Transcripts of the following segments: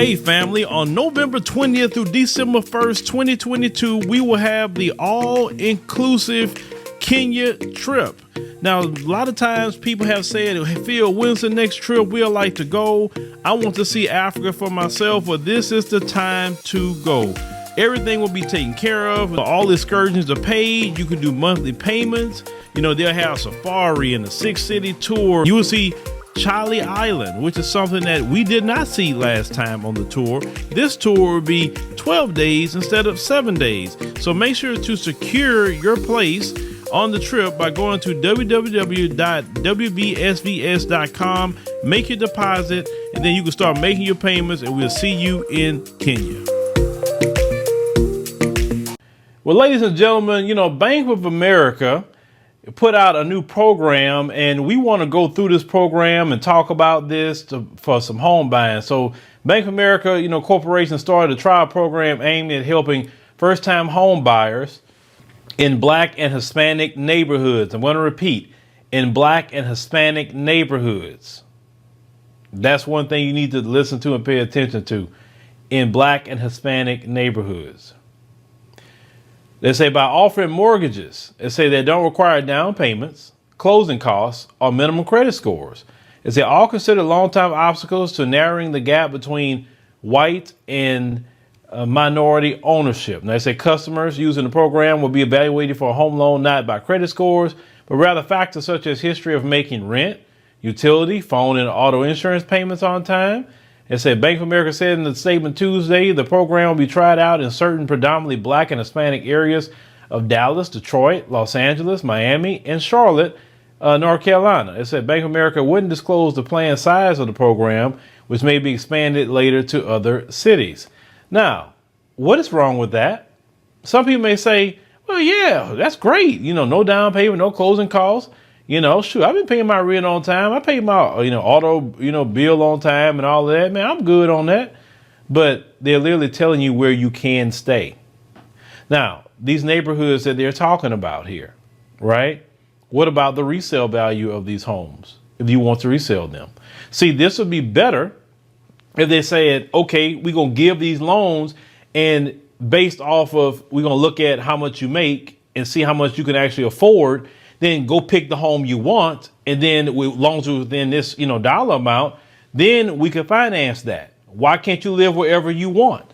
Hey family, on November 20th through December 1st, 2022, we will have the all-inclusive Kenya trip. Now, a lot of times people have said, hey, Phil, when's the next trip we'd like to go? I want to see Africa for myself, but this is the time to go. Everything will be taken care of. All excursions are paid. You can do monthly payments. You know, they'll have safari and a 6-city tour. You will see Chali Island, which is something that we did not see last time on the tour. This tour will be 12 days instead of 7 days. So make sure to secure your place on the trip by going to www.wbsvs.com, make your deposit, and then you can start making your payments, and we'll see you in Kenya. Well, ladies and gentlemen, you know, Bank of America put out a new program, and we want to go through this program and talk about this for some home buying. So Bank of America, you know, Corporation started a trial program aimed at helping first-time home buyers in Black and Hispanic neighborhoods. I'm going to repeat, in Black and Hispanic neighborhoods. That's one thing you need to listen to and pay attention to. In Black and Hispanic neighborhoods. They say by offering mortgages, they say they don't require down payments, closing costs, or minimum credit scores. They say all considered long-time obstacles to narrowing the gap between white and minority ownership. Now, they say customers using the program will be evaluated for a home loan not by credit scores, but rather factors such as history of making rent, utility, phone, and auto insurance payments on time. It said Bank of America said in the statement Tuesday, the program will be tried out in certain predominantly Black and Hispanic areas of Dallas, Detroit, Los Angeles, Miami, and Charlotte, North Carolina. It said Bank of America wouldn't disclose the planned size of the program, which may be expanded later to other cities. Now, what is wrong with that? Some people may say, well, yeah, that's great. You know, no down payment, no closing costs. You know, shoot, I've been paying my rent on time. I pay my, auto, bill on time and all of that. Man, I'm good on that. But they're literally telling you where you can stay. Now, these neighborhoods that they're talking about here, right? What about the resale value of these homes if you want to resell them? See, this would be better if they said, okay, we're going to give these loans, and based off of, we're going to look at how much you make and see how much you can actually afford. Then go pick the home you want, and then as long as within this, dollar amount, then we can finance that. Why can't you live wherever you want?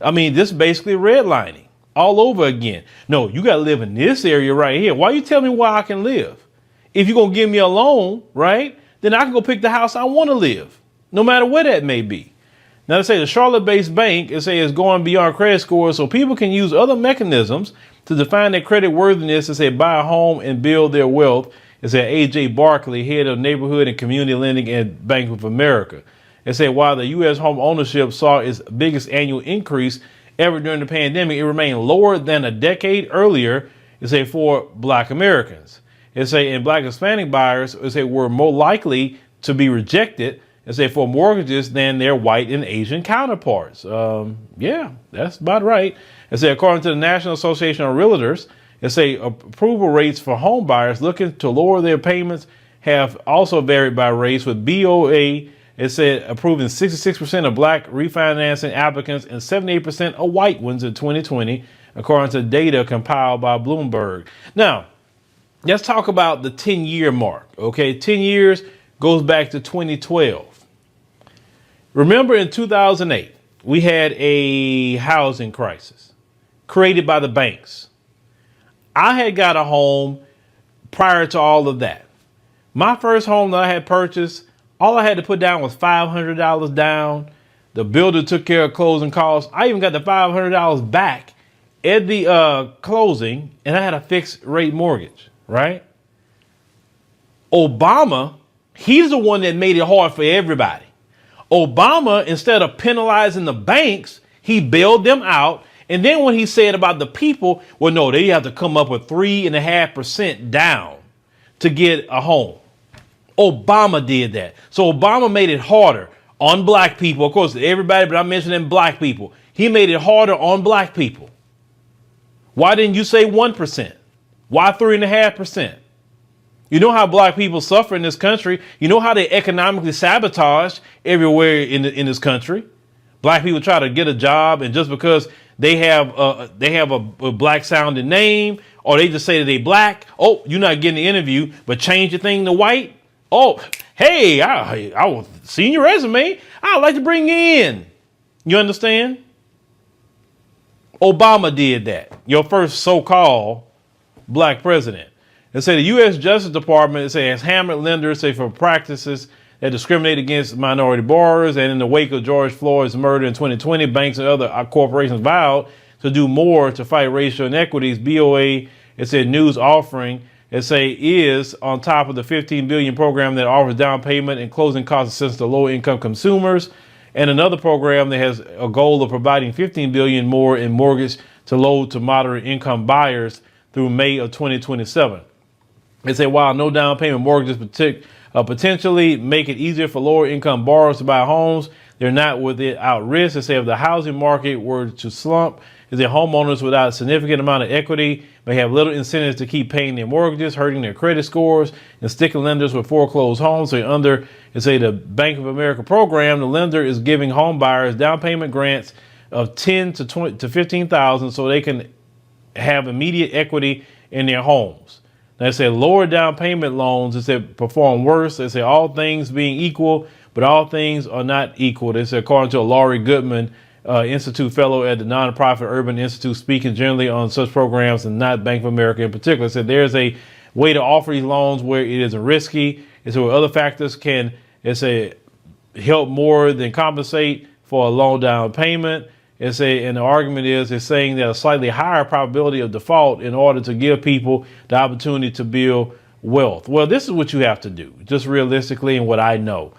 I mean, this is basically redlining all over again. No, you got to live in this area right here. Why you tell me where I can live? If you're going to give me a loan, right, then I can go pick the house I want to live, no matter where that may be. Now, they say the Charlotte-based bank is going beyond credit scores, so people can use other mechanisms to define their credit worthiness. They say buy a home and build their wealth. It said A.J. Barkley, head of neighborhood and community lending at Bank of America. They say while the U.S. home ownership saw its biggest annual increase ever during the pandemic, it remained lower than a decade earlier. It say for Black Americans. It say in Black Hispanic buyers, it say were more likely to be rejected. It say for mortgages than their white and Asian counterparts. Yeah, that's about right. It say according to the National Association of Realtors, it say approval rates for home buyers looking to lower their payments have also varied by race, with BOA, it said approving 66% of Black refinancing applicants and 78% of white ones in 2020, according to data compiled by Bloomberg. Now, let's talk about the 10-year mark. Okay, 10 years goes back to 2012. Remember in 2008, we had a housing crisis created by the banks. I had got a home prior to all of that. My first home that I had purchased, all I had to put down was $500 down. The builder took care of closing costs. I even got the $500 back at the closing, and I had a fixed rate mortgage, right? Obama, he's the one that made it hard for everybody. Obama, instead of penalizing the banks, he bailed them out. And then when he said about the people, well, no, they have to come up with 3.5% down to get a home. Obama did that. So Obama made it harder on Black people. Of course, everybody, but I'm mentioning Black people. He made it harder on Black people. Why didn't you say 1%? Why 3.5%? You know how Black people suffer in this country. You know how they economically sabotage everywhere in this country. Black people try to get a job, and just because they have a black sounding name, or they just say that they black, oh, you're not getting the interview, but change your thing to white. Oh, hey, I was seeing your resume. I'd like to bring you in. You understand? Obama did that. Your first so-called black president. They say the U.S. Justice Department has hammered lenders for practices that discriminate against minority borrowers. And in the wake of George Floyd's murder in 2020, banks and other corporations vowed to do more to fight racial inequities. BOA, news offering, is on top of the $15 billion program that offers down payment and closing cost assistance to low income consumers, and another program that has a goal of providing $15 billion more in mortgage to low to moderate income buyers through May of 2027. They say while no down payment mortgages potentially make it easier for lower income borrowers to buy homes, they're not without risk. They say if the housing market were to slump, is that homeowners without a significant amount of equity may have little incentives to keep paying their mortgages, hurting their credit scores, and sticking lenders with foreclosed homes. So under the Bank of America program, the lender is giving home buyers down payment grants of $10,000 to $15,000 so they can have immediate equity in their homes. They say lower down payment loans, perform worse. They say all things being equal, but all things are not equal. They say according to a Laurie Goodman Institute fellow at the nonprofit Urban Institute, speaking generally on such programs and not Bank of America in particular, said there's a way to offer these loans where it isn't risky. And so other factors can help more than compensate for a low down payment. And the argument is saying that a slightly higher probability of default in order to give people the opportunity to build wealth. Well, this is what you have to do, just realistically, and what I know.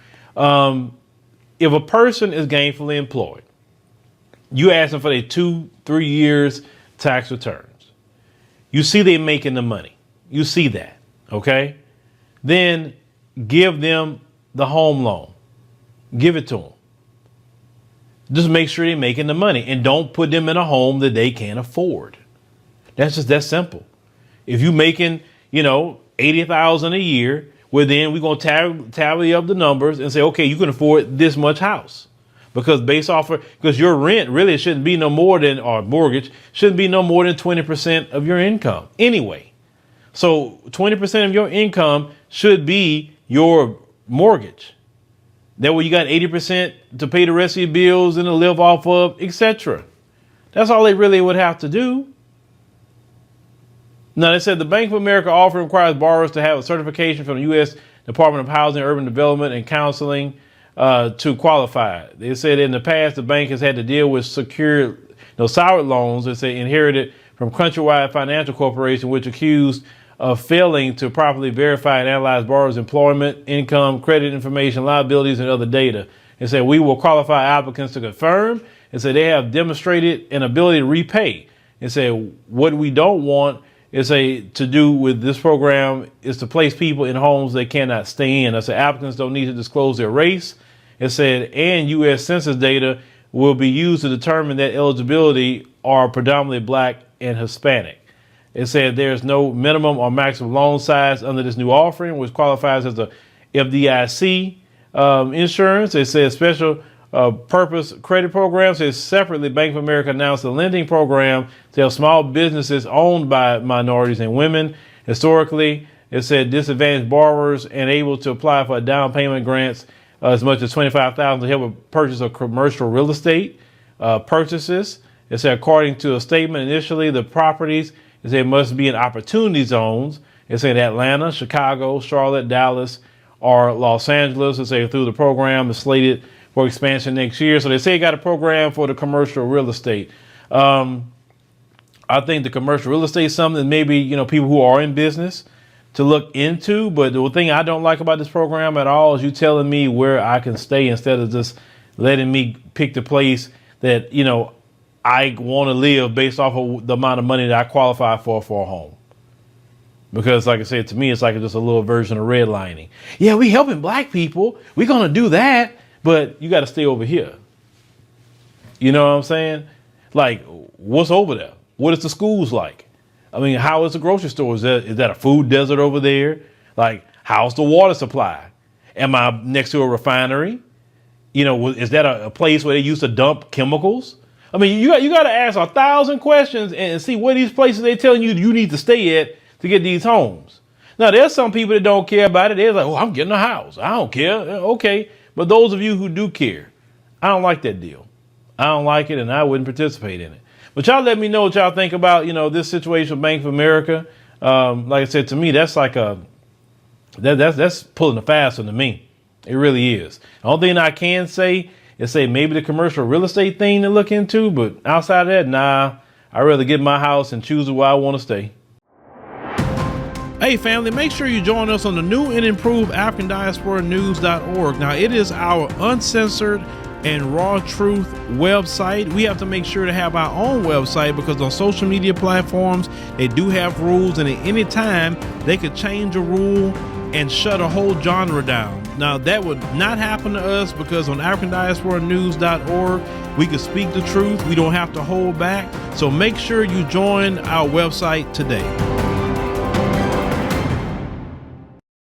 If a person is gainfully employed, you ask them for their 2-3 years tax returns. You see they making the money. You see that, okay? Then give them the home loan. Give it to them. Just make sure they're making the money, and don't put them in a home that they can't afford. That's just that simple. If you making, $80,000 a year, well, then we're going to tally up the numbers and say, okay, you can afford this much house. Because because your rent really shouldn't be no more than, or mortgage shouldn't be no more than 20% of your income anyway. So 20% of your income should be your mortgage. That way you got 80% to pay the rest of your bills and to live off of, etc. That's all they really would have to do. Now, they said the Bank of America offer requires borrowers to have a certification from the U.S. Department of Housing, Urban Development, and Counseling to qualify. They said in the past, the bank has had to deal with soured loans that they inherited from Countrywide Financial Corporation, which accused of failing to properly verify and analyze borrowers' employment, income, credit information, liabilities, and other data. They said we will qualify applicants to confirm and say they have demonstrated an ability to repay. And say what we don't want is to do with this program is to place people in homes they cannot stay in. I said applicants don't need to disclose their race. It said, and U.S. Census data will be used to determine that eligibility are predominantly black and Hispanic. It said there's no minimum or maximum loan size under this new offering, which qualifies as a FDIC insurance. It says special purpose credit programs. It says separately, Bank of America announced a lending program to help small businesses owned by minorities and women. Historically, it said disadvantaged borrowers and able to apply for down payment grants as much as $25,000 to help with purchase of commercial real estate purchases. It said according to a statement initially, the properties must be in opportunity zones. It said Atlanta, Chicago, Charlotte, Dallas, or Los Angeles. It said through the program is slated for expansion next year. So they say you got a program for the commercial real estate. I think the commercial real estate is something that maybe, people who are in business to look into. But the thing I don't like about this program at all is you telling me where I can stay instead of just letting me pick the place that, I want to live based off of the amount of money that I qualify for a home. Because like I said, to me, it's like just a little version of redlining. Yeah, we helping black people. We're going to do that. But you got to stay over here. You know what I'm saying? Like, what's over there? What is the schools like? I mean, how is the grocery store? Is that a food desert over there? Like, how's the water supply? Am I next to a refinery? Is that a place where they used to dump chemicals? I mean, you got to ask 1,000 questions and see where these places they telling you need to stay at to get these homes. Now, there's some people that don't care about it. They're like, oh, I'm getting a house. I don't care. Okay. But those of you who do care, I don't like that deal. I don't like it, and I wouldn't participate in it. But y'all let me know what y'all think about, this situation with Bank of America. Like I said, to me, that's like that's pulling the fast one to me. It really is. The only thing I can say is maybe the commercial real estate thing to look into. But outside of that, nah, I'd rather get my house and choose where I want to stay. Hey family, make sure you join us on the new and improved AfricanDiasporaNews.org. Now, it is our uncensored and raw truth website. We have to make sure to have our own website because on social media platforms, they do have rules, and at any time they could change a rule and shut a whole genre down. Now, that would not happen to us because on AfricanDiasporaNews.org, we can speak the truth. We don't have to hold back. So make sure you join our website today.